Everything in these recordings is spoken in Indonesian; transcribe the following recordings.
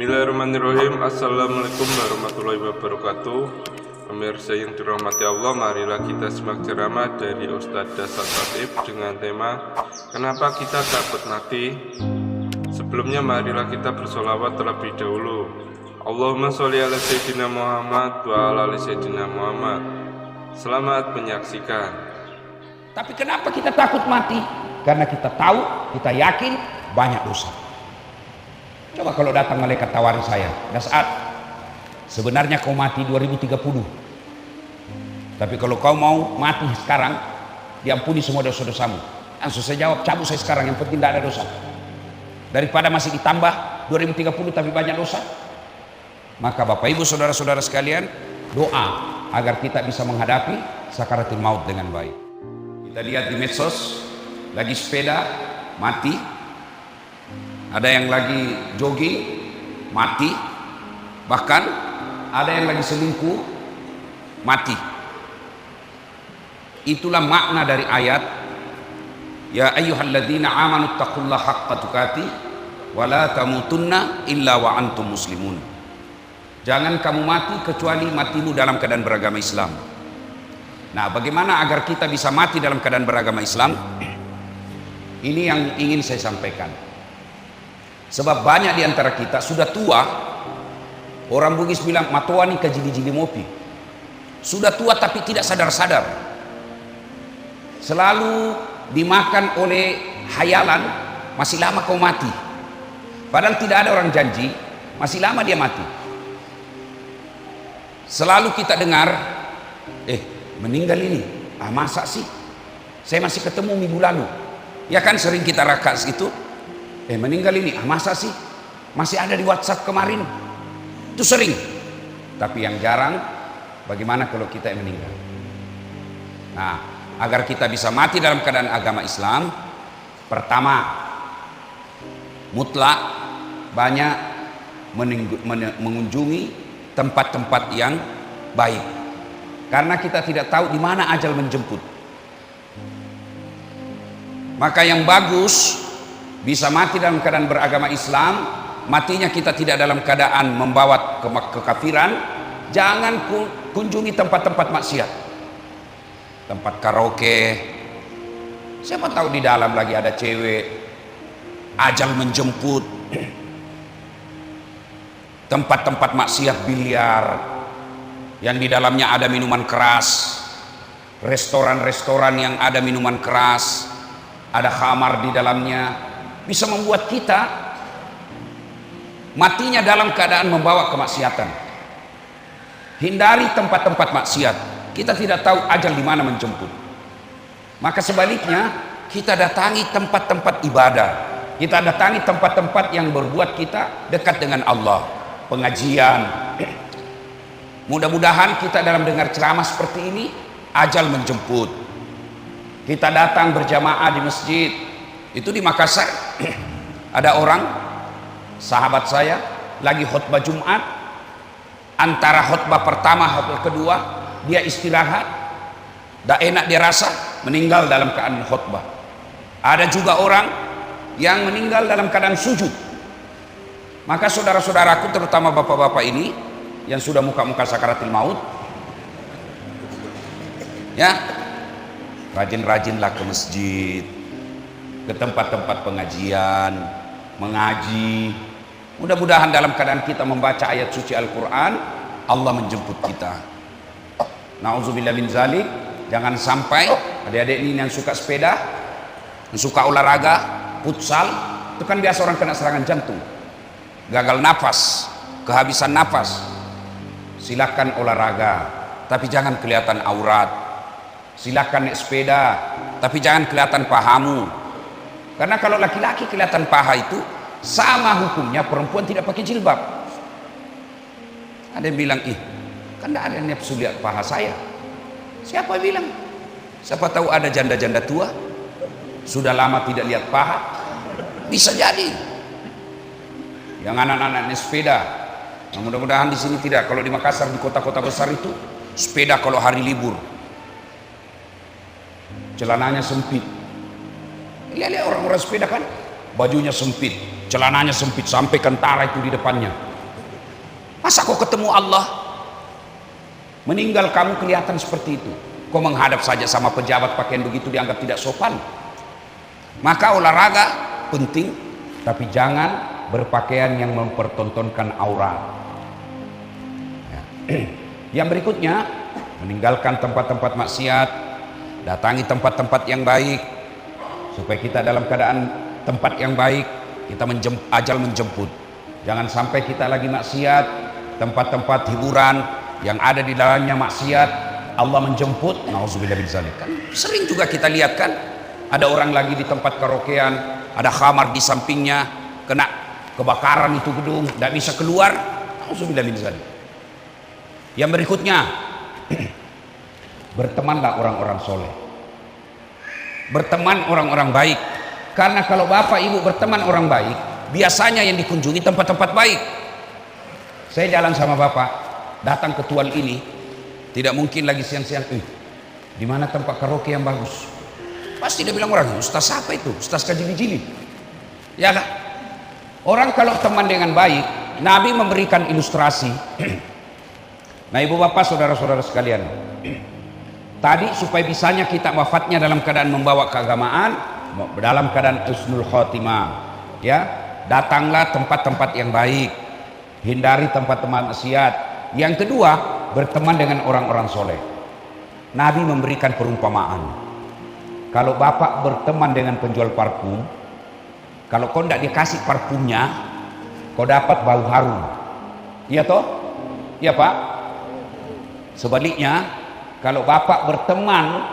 Bismillahirrahmanirrahim. Assalamualaikum warahmatullahi wabarakatuh. Pemirsa yang dirahmati Allah, marilah kita simak ceramah dari Ustadz Dasar Khatib dengan tema Kenapa Kita Takut Mati. Sebelumnya marilah kita bersolawat terlebih dahulu. Allahumma sholli ala Sayyidina Muhammad wa ala ali Sayyidina Muhammad. Selamat menyaksikan. Tapi kenapa kita takut mati? Karena kita tahu, kita yakin banyak dosa. Coba kalau datang malaikat tawari saya, Dasar, sebenarnya kau mati 2030. Tapi kalau kau mau mati sekarang, diampuni semua dosa-dosamu. Langsung saya jawab, cabut saya sekarang, yang penting tidak ada dosa. Daripada masih ditambah 2030 tapi banyak dosa. Maka Bapak Ibu saudara-saudara sekalian, doa agar kita bisa menghadapi sakaratul maut dengan baik. Kita lihat di medsos, lagi sepeda, mati. Ada yang lagi jogging, mati. Bahkan ada yang lagi selingkuh, mati. Itulah makna dari ayat Ya ayyuhalladzina amanu taqullaha haqqa tuqatih wa la tamutunna illa wa antum muslimun. Jangan kamu mati kecuali matimu dalam keadaan beragama Islam. Nah, bagaimana agar kita bisa mati dalam keadaan beragama Islam? Ini yang ingin saya sampaikan. Sebab banyak di antara kita sudah tua. Orang Bugis bilang matua nih kajili-jili mopi. Sudah tua tapi tidak sadar-sadar. Selalu dimakan oleh hayalan, masih lama kau mati. Padahal tidak ada orang janji, masih lama dia mati. Selalu kita dengar, meninggal ini. Masa sih? Saya masih ketemu minggu lalu. Ya kan sering kita rakas itu. Meninggal ini, masa sih? Masih ada di WhatsApp kemarin. Itu sering. Tapi yang jarang, bagaimana kalau kita yang meninggal? Nah, agar kita bisa mati dalam keadaan agama Islam, pertama, mutlak banyak mengunjungi tempat-tempat yang baik. Karena kita tidak tahu di mana ajal menjemput. Maka yang bagus, bisa mati dalam keadaan beragama Islam, matinya kita tidak dalam keadaan membawa kekafiran. Jangan kunjungi tempat-tempat maksiat, tempat karaoke. Siapa tahu di dalam lagi ada cewek, ajal menjemput. Tempat-tempat maksiat, biliar yang di dalamnya ada minuman keras, restoran-restoran yang ada minuman keras, ada khamar di dalamnya, bisa membuat kita matinya dalam keadaan membawa kemaksiatan. Hindari tempat-tempat maksiat. Kita tidak tahu ajal di mana menjemput. Maka sebaliknya, kita datangi tempat-tempat ibadah. Kita datangi tempat-tempat yang berbuat kita dekat dengan Allah. Pengajian. Mudah-mudahan kita dalam dengar ceramah seperti ini, ajal menjemput. Kita datang berjamaah di masjid. Itu di Makassar ada orang sahabat saya lagi khutbah Jumat, antara khutbah pertama khutbah kedua dia istirahat, tak enak dia rasa, meninggal dalam keadaan khutbah. Ada juga orang yang meninggal dalam keadaan sujud. Maka saudara-saudaraku, terutama bapak-bapak ini yang sudah muka-muka sakaratul maut, ya, rajin-rajinlah ke masjid, ke tempat-tempat pengajian, mengaji. Mudah-mudahan dalam keadaan kita membaca ayat suci Al-Quran, Allah menjemput kita. Na'udzubillah min zalik. Jangan sampai adik-adik ini yang suka sepeda, yang suka olahraga, futsal, itu kan biasa orang kena serangan jantung, gagal nafas, kehabisan nafas. Silakan olahraga, tapi jangan kelihatan aurat. Silakan naik sepeda, tapi jangan kelihatan pahamu. Karena kalau laki-laki kelihatan paha itu sama hukumnya perempuan tidak pakai jilbab. Ada yang bilang, kan tidak ada yang nafsu lihat paha saya. Siapa yang bilang? Siapa tahu ada janda-janda tua sudah lama tidak lihat paha. Bisa jadi. Yang anak-anak naik sepeda. Nah, mudah-mudahan di sini tidak. Kalau di Makassar, di kota-kota besar itu sepeda kalau hari libur, celananya sempit. Lihat orang-orang sepeda kan, bajunya sempit, celananya sempit sampai kentara itu di depannya. Masa kau ketemu Allah, meninggal kamu kelihatan seperti itu, kau menghadap saja sama pejabat pakaian begitu dianggap tidak sopan. Maka olahraga penting, tapi jangan berpakaian yang mempertontonkan aurat. Yang berikutnya, meninggalkan tempat-tempat maksiat, datangi tempat-tempat yang baik, supaya kita dalam keadaan tempat yang baik, kita ajal menjemput. Jangan sampai kita lagi maksiat, tempat-tempat hiburan yang ada di dalamnya maksiat, Allah menjemput. Nauzubillah min dzalik. Kan sering juga kita lihat kan, ada orang lagi di tempat karaokean, ada khamar di sampingnya, kena kebakaran itu gedung, tidak bisa keluar. Nauzubillah min dzalik. Yang berikutnya, bertemanlah orang-orang soleh, berteman orang-orang baik. Karena kalau bapak ibu berteman orang baik, biasanya yang dikunjungi tempat-tempat baik. Saya jalan sama bapak, datang ke tual ini, tidak mungkin lagi siang-siang, di mana tempat karaoke yang bagus? Pasti dia bilang orang, ustaz apa itu? Ustaz kajili-jili. Ya kan? Orang kalau teman dengan baik, Nabi memberikan ilustrasi. Nah ibu bapak, saudara-saudara sekalian, tadi supaya bisanya kita wafatnya dalam keadaan membawa keagamaan, dalam keadaan husnul khotimah, ya, datanglah tempat-tempat yang baik, hindari tempat-tempat maksiat. Yang kedua, berteman dengan orang-orang soleh. Nabi memberikan perumpamaan, kalau bapak berteman dengan penjual parfum, kalau kau tidak dikasih parfumnya, kau dapat bau harum. Iya toh? Iya pak? Sebaliknya, kalau bapak berteman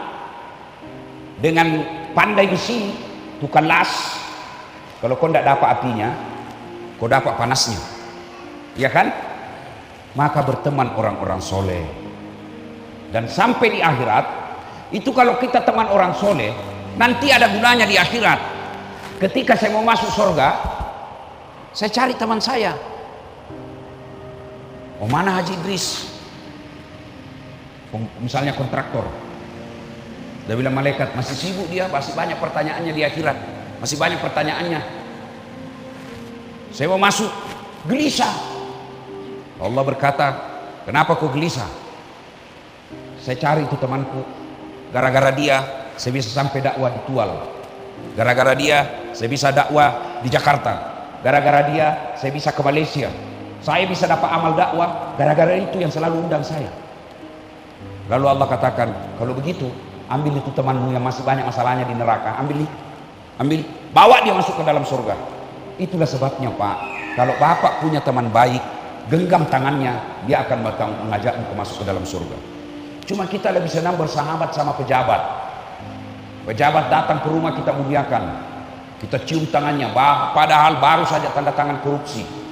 dengan pandai besi, tukang las, kalau kau tidak dapat apinya, kau dapat panasnya, ya kan? Maka berteman orang-orang soleh. Dan sampai di akhirat, itu kalau kita teman orang soleh, nanti ada gunanya di akhirat. Ketika saya mau masuk surga, saya cari teman saya. Oh mana Haji Idris? Misalnya kontraktor, dia bilang malaikat masih sibuk, dia masih banyak pertanyaannya di akhirat, masih banyak pertanyaannya. Saya mau masuk, gelisah. Allah berkata, kenapa kau gelisah? Saya cari itu temanku, gara-gara dia saya bisa sampai dakwah di Tual, gara-gara dia saya bisa dakwah di Jakarta, gara-gara dia saya bisa ke Malaysia, saya bisa dapat amal dakwah gara-gara itu yang selalu undang saya. Lalu Allah katakan, kalau begitu ambil itu temanmu yang masih banyak masalahnya di neraka, ambil, bawa dia masuk ke dalam surga. Itulah sebabnya pak, kalau bapak punya teman baik, genggam tangannya, dia akan mengajakmu masuk ke dalam surga. Cuma kita lebih senang bersahabat sama pejabat. Pejabat datang ke rumah kita muliakan, kita cium tangannya, padahal baru saja tanda tangan korupsi.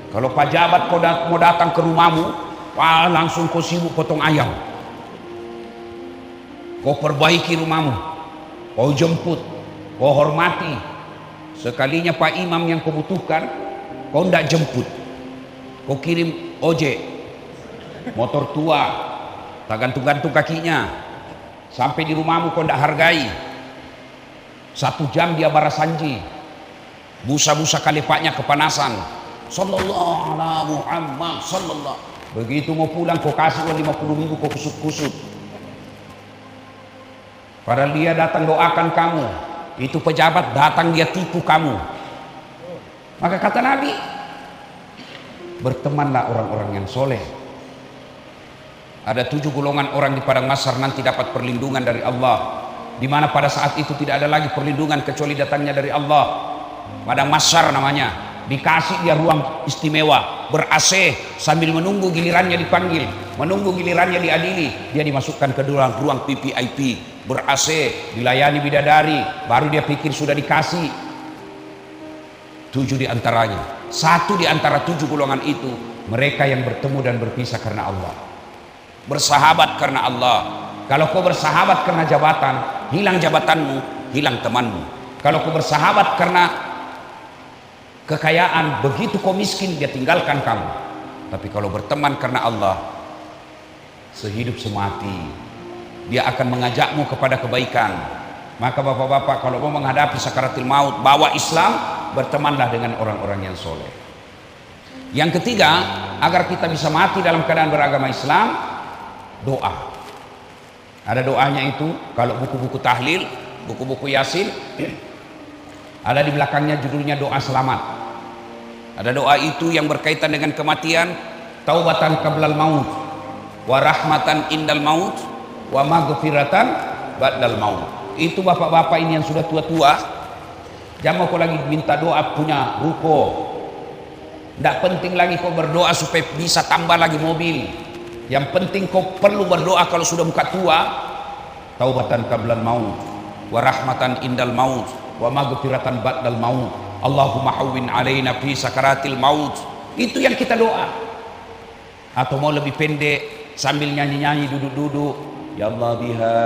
Kalau pejabat kau mau datang ke rumahmu, wah, langsung kau sibuk potong ayam. Kau perbaiki rumahmu, kau jemput, kau hormati. Sekalinya Pak Imam yang kau butuhkan, kau tidak jemput. Kau kirim ojek, motor tua, tak gantung-gantung kakinya. Sampai di rumahmu kau tidak hargai. 1 jam dia barasanji, busa-busa kalepaknya kepanasan. Sallallahu ala Muhammad sallallahu. Begitu mau pulang kau kasih uang 50.000, kau kusut-kusut. Padahal dia datang doakan kamu, itu pejabat datang dia tipu kamu. Maka kata Nabi, bertemanlah orang-orang yang soleh. Ada 7 golongan orang di padang mahsyar nanti dapat perlindungan dari Allah, di mana pada saat itu tidak ada lagi perlindungan kecuali datangnya dari Allah. Padang mahsyar namanya. Dikasih dia ruang istimewa, ber-AC sambil menunggu gilirannya dipanggil, menunggu gilirannya diadili. Dia dimasukkan ke ruang PPIP, ber-AC, dilayani bidadari, baru dia pikir sudah dikasih. 7 diantaranya, 1 di antara 7 golongan itu, mereka yang bertemu dan berpisah karena Allah, bersahabat karena Allah. Kalau kau bersahabat karena jabatan, hilang jabatanmu, hilang temanmu. Kalau kau bersahabat karena kekayaan, begitu kau miskin dia tinggalkan kamu. Tapi kalau berteman karena Allah, sehidup semati, dia akan mengajakmu kepada kebaikan. Maka bapak-bapak kalau mau menghadapi sakaratul maut, bawa Islam, bertemanlah dengan orang-orang yang soleh. Yang ketiga, agar kita bisa mati dalam keadaan beragama Islam, doa. Ada doanya itu, kalau buku-buku tahlil, buku-buku yasin, ada di belakangnya judulnya doa selamat. Ada doa itu yang berkaitan dengan kematian, taubatan qablal maut, wa rahmatan indal maut, wa maghfiratan ba'dal maut. Itu bapak-bapak ini yang sudah tua-tua, jangan kau lagi minta doa punya ruko. Tidak penting lagi kau berdoa supaya bisa tambah lagi mobil. Yang penting kau perlu berdoa kalau sudah muka tua, taubatan qablal maut, wa rahmatan indal maut, wa maghfiratan ba'dal maut. Allahumma hawwin alaina fi sakaratil maut. Itu yang kita doa. Atau mau lebih pendek, sambil nyanyi-nyanyi, duduk-duduk, ya Allah biha,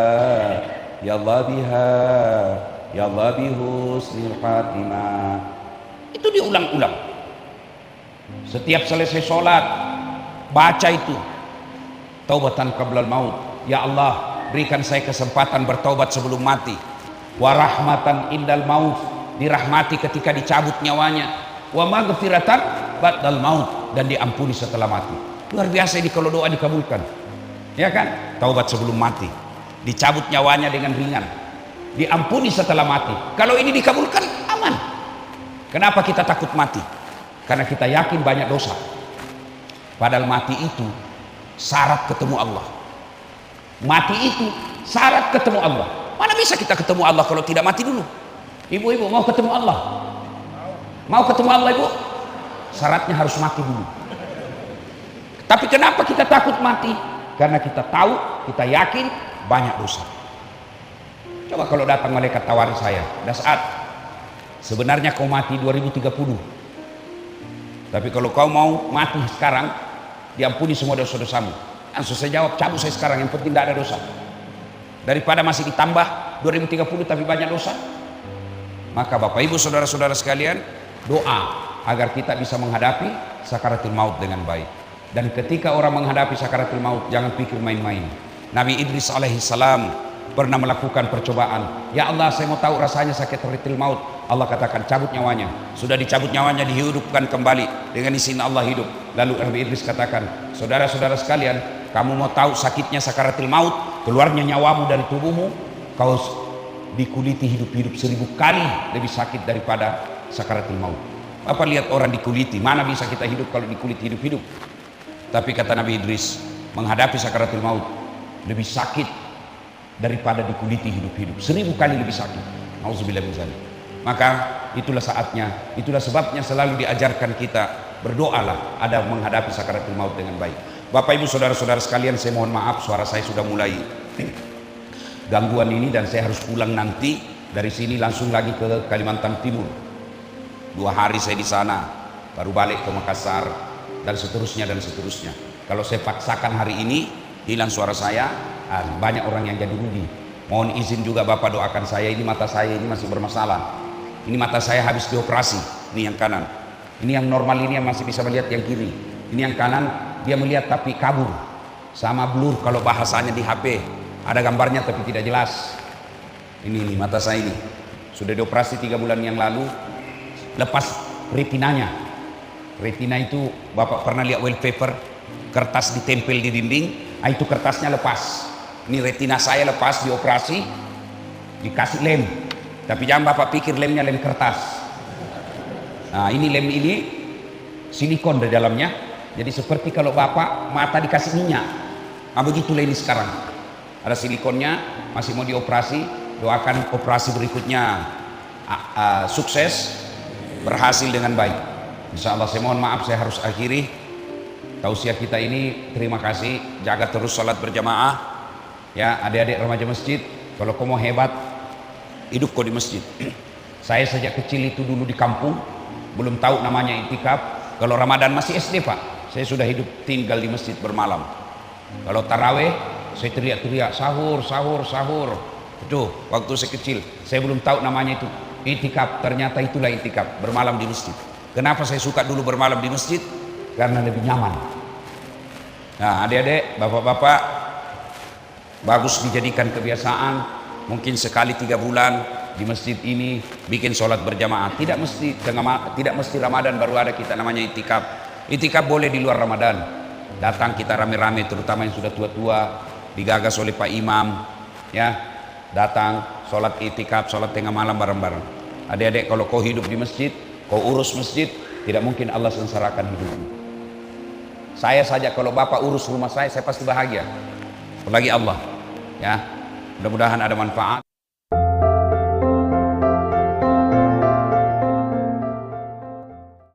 ya Allah biha, ya Allah bihusnil khatimah. Itu diulang-ulang. Setiap selesai sholat, baca itu, taubatan qablal maut. Ya Allah, berikan saya kesempatan bertaubat sebelum mati. Wa rahmatan indal maut, dirahmati ketika dicabut nyawanya. Wa maghfiratan ba'dal maut, dan diampuni setelah mati. Luar biasa ini kalau doa dikabulkan, ya kan? Taubat sebelum mati, dicabut nyawanya dengan ringan, diampuni setelah mati. Kalau ini dikabulkan, aman. Kenapa kita takut mati? Karena kita yakin banyak dosa. Padahal mati itu syarat ketemu Allah. Mati itu syarat ketemu Allah. Mana bisa kita ketemu Allah kalau tidak mati dulu? Ibu-ibu mau ketemu Allah? Mau ketemu Allah, ibu? Syaratnya harus mati dulu. Tapi kenapa kita takut mati? Karena kita tahu, kita yakin banyak dosa. Coba kalau datang malaikat tawari saya, dah saat sebenarnya kau mati 2030. Tapi kalau kau mau mati sekarang, diampuni semua dosa-dosamu. Langsung saya jawab, cabut saya sekarang, yang penting tidak ada dosa. Daripada masih ditambah 2030 tapi banyak dosa. Maka Bapak Ibu saudara-saudara sekalian, doa agar kita bisa menghadapi sakaratul maut dengan baik. Dan ketika orang menghadapi sakaratul maut, jangan pikir main-main. Nabi Idris alaihissalam pernah melakukan percobaan. Ya Allah, saya mau tahu rasanya sakaratul maut. Allah katakan cabut nyawanya. Sudah dicabut nyawanya, dihidupkan kembali dengan izin Allah hidup. Lalu Nabi Idris katakan, saudara-saudara sekalian, kamu mau tahu sakitnya sakaratul maut, keluarnya nyawamu dari tubuhmu, kau dikuliti hidup-hidup 1000 kali lebih sakit daripada sakaratul maut. Apa lihat orang dikuliti, mana bisa kita hidup kalau dikuliti hidup-hidup? Tapi kata Nabi Idris, menghadapi sakaratul maut lebih sakit daripada dikuliti hidup-hidup, 1000 kali lebih sakit. Nauzubillah min dzalik. Maka itulah saatnya, itulah sebabnya selalu diajarkan kita berdoalah ada menghadapi sakaratul maut dengan baik. Bapak Ibu saudara-saudara sekalian, saya mohon maaf suara saya sudah mulai gangguan ini dan saya harus pulang nanti dari sini langsung lagi ke Kalimantan Timur. 2 hari saya di sana, baru balik ke Makassar dan seterusnya dan seterusnya. Kalau saya paksakan hari ini hilang suara saya, banyak orang yang jadi rugi. Mohon izin juga Bapak doakan saya, ini mata saya ini masih bermasalah. Ini mata saya habis dioperasi, ini yang kanan. Ini yang normal ini yang masih bisa melihat yang kiri. Ini yang kanan dia melihat tapi kabur. Sama blur kalau bahasanya di HP. Ada gambarnya tapi tidak jelas. Ini mata saya ini. Sudah dioperasi 3 bulan yang lalu. Lepas retinanya. Retina itu Bapak pernah lihat wallpaper, kertas ditempel di dinding, itu kertasnya lepas. Ini retina saya lepas dioperasi, dikasih lem. Tapi jangan Bapak pikir lemnya lem kertas. Nah, ini lem ini silikon di dalamnya. Jadi seperti kalau Bapak mata dikasih minyak. Nah, begitulah ini sekarang. Ada silikonnya, masih mau dioperasi. Doakan operasi berikutnya sukses, berhasil dengan baik. Insya Allah. Saya mohon maaf, saya harus akhiri tausiah kita ini. Terima kasih, jaga terus sholat berjamaah ya adik-adik remaja masjid. Kalau kau mau hebat, hidup kau di masjid. Saya sejak kecil itu dulu di kampung, belum tahu namanya iktikaf. Kalau Ramadan masih SD Pak, saya sudah hidup tinggal di masjid bermalam. Kalau taraweh, saya teriak-teriak sahur, sahur, sahur. Itu waktu saya kecil, saya belum tahu namanya itu iktikaf. Ternyata itulah iktikaf, bermalam di masjid. Kenapa saya suka dulu bermalam di masjid? Karena lebih nyaman. Nah, adik-adik, bapak-bapak, bagus dijadikan kebiasaan mungkin sekali 3 bulan di masjid ini bikin sholat berjamaah. Tidak mesti Ramadan baru ada kita namanya itikaf. Itikaf boleh di luar Ramadan. Datang kita rame-rame, terutama yang sudah tua-tua, digagas oleh Pak Imam, ya, datang sholat itikaf, sholat tengah malam bareng-bareng. Adik-adik, kalau kau hidup di masjid, kau urus masjid, tidak mungkin Allah sengsarakan hidupmu. Saya saja kalau bapak urus rumah saya pasti bahagia. Apalagi Allah, ya. Mudah-mudahan ada manfaat.